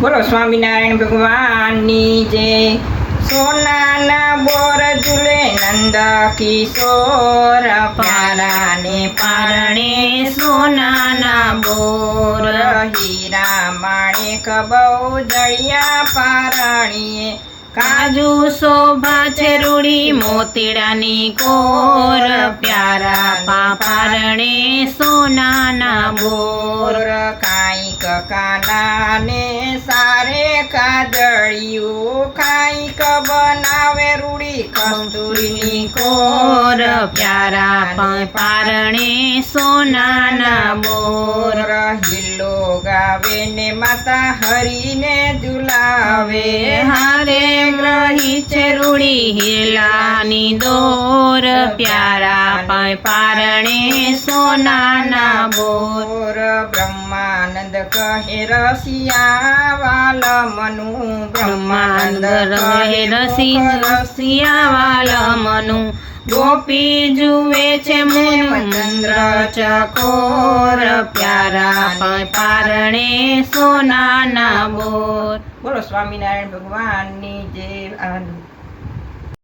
બોલો સ્વામિનારાયણ ભગવાનની જય। સોનાના બોર ઝૂલે નંદ કિશોર, પ્યારાને પારણે સોનાના બોર, હીરા માણેક બહુ જળિયા પારણીએ, કાજુ શોભા છે રૂડી મોતીડાની કોર, પ્યારા પારણે સોનાના બોર, કાંઈક કાનાને સારે કાજળિયું, કાંઈક બનાવે રૂડી કસ્તુરીની કોર, પ્યારા પારણે સોનાના બોર, હિલ્લો ગાવે ને માતા હરીને ઝુલાવે, હારે ગ્રહી છે રૂડી હીલાની દોર, પ્યારા પારણે સોનાના બોર, બ્રહ્માનંદ કહે રસિયા વાલ મનું, બ્રહ્માનંદ રહે રસિયા વાલ મનું, ગોપી જુએ છે મુન ચંદ્ર ચકોર, પ્યારા પારણે સોનાના બોર। બોલો સ્વામિનારાયણ ભગવાનની જય।